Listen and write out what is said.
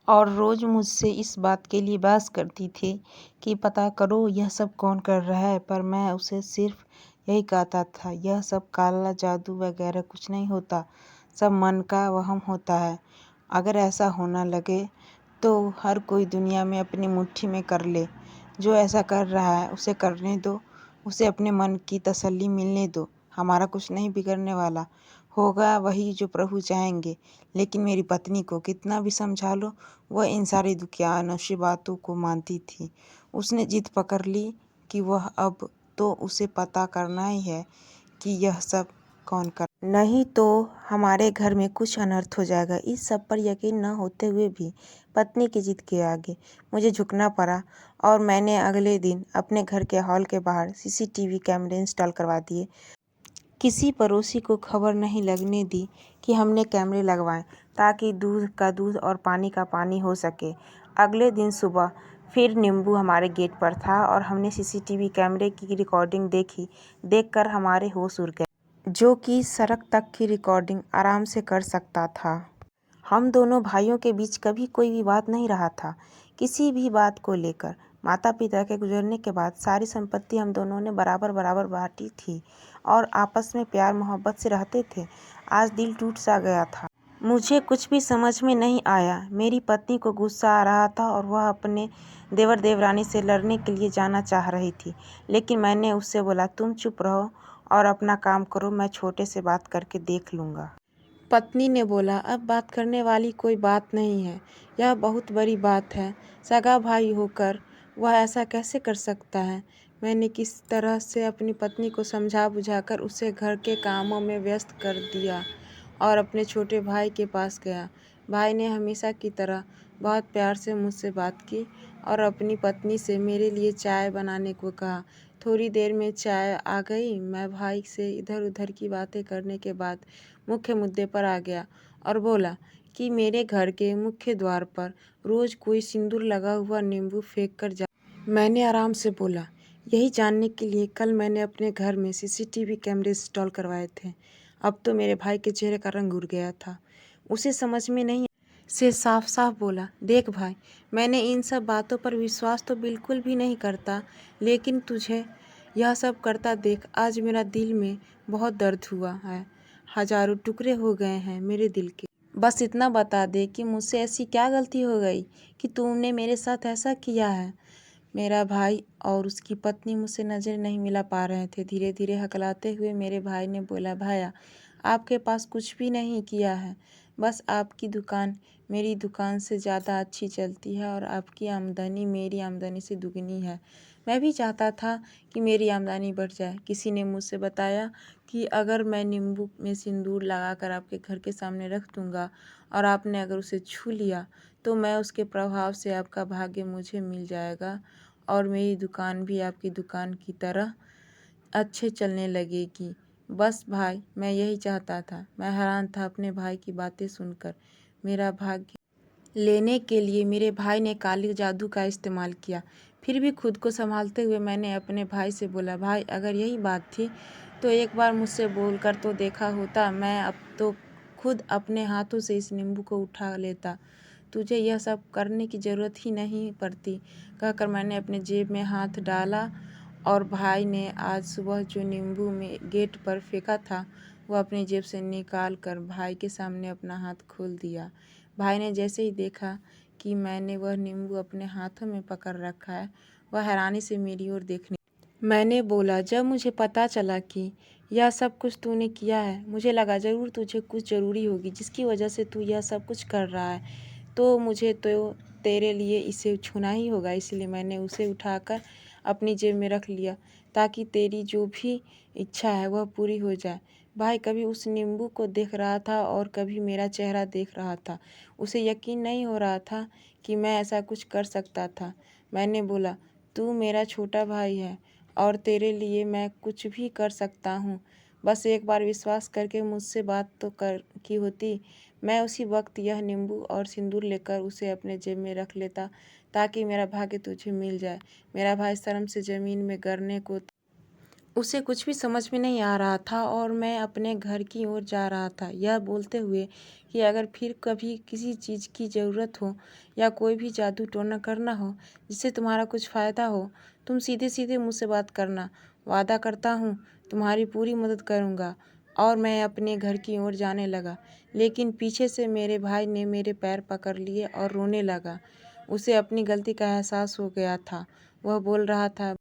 और रोज़ मुझसे इस बात के लिए बहस करती थी कि पता करो यह सब कौन कर रहा है, पर मैं उसे सिर्फ यही कहता था, यह सब काला जादू वगैरह कुछ नहीं होता, सब मन का वहम होता है। अगर ऐसा होना लगे तो हर कोई दुनिया में अपनी मुट्ठी में कर ले। जो ऐसा कर रहा है उसे करने दो, उसे अपने मन की तसल्ली मिलने दो। हमारा कुछ नहीं बिगड़ने वाला, होगा वही जो प्रभु चाहेंगे। लेकिन मेरी पत्नी को कितना भी समझा लो, वह इन सारी दुखियानुसी बातों को मानती थी। उसने जिद पकड़ ली कि वह अब तो उसे पता करना ही है कि यह सब कौन कर, नहीं तो हमारे घर में कुछ अनर्थ हो जाएगा। इस सब पर यकीन न होते हुए भी पत्नी की जिद के आगे मुझे झुकना पड़ा और मैंने अगले दिन अपने घर के हॉल के बाहर सीसीटीवी कैमरे इंस्टॉल करवा दिए। किसी पड़ोसी को खबर नहीं लगने दी कि हमने कैमरे लगवाए, ताकि दूध का दूध और पानी का पानी हो सके। अगले दिन सुबह फिर नींबू हमारे गेट पर था और हमने सीसीटीवी कैमरे की रिकॉर्डिंग देखी। देखकर हमारे होश उड़ गए, जो कि सड़क तक की रिकॉर्डिंग आराम से कर सकता था। हम दोनों भाइयों के बीच कभी कोई विवाद नहीं रहा था, किसी भी बात को लेकर। माता पिता के गुजरने के बाद सारी संपत्ति हम दोनों ने बराबर बराबर बांटी थी और आपस में प्यार मोहब्बत से रहते थे। आज दिल टूट सा गया था। मुझे कुछ भी समझ में नहीं आया। मेरी पत्नी को गुस्सा आ रहा था और वह अपने देवर देवरानी से लड़ने के लिए जाना चाह रही थी, लेकिन मैंने उससे बोला, तुम चुप रहो और अपना काम करो, मैं छोटे से बात करके देख लूँगा। पत्नी ने बोला, अब बात करने वाली कोई बात नहीं है, यह बहुत बड़ी बात है। सगा भाई होकर वह ऐसा कैसे कर सकता है। मैंने किस तरह से अपनी पत्नी को समझा बुझाकर उसे घर के कामों में व्यस्त कर दिया और अपने छोटे भाई के पास गया। भाई ने हमेशा की तरह बहुत प्यार से मुझसे बात की और अपनी पत्नी से मेरे लिए चाय बनाने को कहा। थोड़ी देर में चाय आ गई। मैं भाई से इधर उधर की बातें करने के बाद मुख्य मुद्दे पर आ गया और बोला कि मेरे घर के मुख्य द्वार पर रोज कोई सिंदूर लगा हुआ नींबू फेंक कर जा। मैंने आराम से बोला, यही जानने के लिए कल मैंने अपने घर में सीसीटीवी कैमरे इंस्टॉल करवाए थे। अब तो मेरे भाई के चेहरे का रंग उड़ गया था। उसे समझ में नहीं से साफ साफ बोला, देख भाई, मैंने इन सब बातों पर विश्वास तो बिल्कुल भी नहीं करता, लेकिन तुझे यह सब करता देख आज मेरा दिल में बहुत दर्द हुआ है। हजारों टुकड़े हो गए हैं मेरे दिल के। बस इतना बता दे कि मुझसे ऐसी क्या गलती हो गई कि तुमने मेरे साथ ऐसा किया है। मेरा भाई और उसकी पत्नी मुझसे नज़र नहीं मिला पा रहे थे। धीरे धीरे हकलाते हुए मेरे भाई ने बोला, भाया, आपके पास कुछ भी नहीं किया है, बस आपकी दुकान मेरी दुकान से ज़्यादा अच्छी चलती है और आपकी आमदनी मेरी आमदनी से दुगनी है। मैं भी चाहता था कि मेरी आमदनी बढ़ जाए। किसी ने मुझसे बताया कि अगर मैं नींबू में सिंदूर लगाकर आपके घर के सामने रख दूँगा और आपने अगर उसे छू लिया तो मैं उसके प्रभाव से आपका भाग्य मुझे मिल जाएगा और मेरी दुकान भी आपकी दुकान की तरह अच्छे चलने लगेगी। बस भाई, मैं यही चाहता था। मैं हैरान था अपने भाई की बातें सुनकर। मेरा भाग्य लेने के लिए मेरे भाई ने काली जादू का इस्तेमाल किया। फिर भी खुद को संभालते हुए मैंने अपने भाई से बोला, भाई, अगर यही बात थी तो एक बार मुझसे बोलकर तो देखा होता। मैं अब तो खुद अपने हाथों से इस नींबू को उठा लेता, तुझे यह सब करने की ज़रूरत ही नहीं पड़ती। कहकर मैंने अपने जेब में हाथ डाला और भाई ने आज सुबह जो नींबू में गेट पर फेंका था वह अपनी जेब से निकाल कर भाई के सामने अपना हाथ खोल दिया। भाई ने जैसे ही देखा कि मैंने वह नींबू अपने हाथों में पकड़ रखा है, वह हैरानी से मेरी ओर देखने। मैंने बोला, जब मुझे पता चला कि यह सब कुछ तूने किया है, मुझे लगा ज़रूर तुझे कुछ ज़रूरी होगी जिसकी वजह से तू यह सब कुछ कर रहा है, तो मुझे तो तेरे लिए इसे छूना ही होगा। इसलिए मैंने उसे उठाकर अपनी जेब में रख लिया ताकि तेरी जो भी इच्छा है वह पूरी हो जाए। भाई कभी उस नींबू को देख रहा था और कभी मेरा चेहरा देख रहा था। उसे यकीन नहीं हो रहा था कि मैं ऐसा कुछ कर सकता था। मैंने बोला, तू मेरा छोटा भाई है और तेरे लिए मैं कुछ भी कर सकता हूँ। बस एक बार विश्वास करके मुझसे बात तो कर की होती। मैं उसी वक्त यह नींबू और सिंदूर लेकर उसे अपने जेब में रख लेता ताकि मेरा भाग्य तुझे मिल जाए। मेरा भाई शर्म से ज़मीन में गिरने को उसे कुछ भी समझ में नहीं आ रहा था और मैं अपने घर की ओर जा रहा था, यह बोलते हुए कि अगर फिर कभी किसी चीज़ की ज़रूरत हो या कोई भी जादू टोना करना हो जिससे तुम्हारा कुछ फ़ायदा हो, तुम सीधे सीधे मुझसे बात करना। वादा करता हूँ तुम्हारी पूरी मदद करूँगा। और मैं अपने घर की ओर जाने लगा, लेकिन पीछे से मेरे भाई ने मेरे पैर पकड़ लिए और रोने लगा। उसे अपनी गलती का एहसास हो गया था। वह बोल रहा था,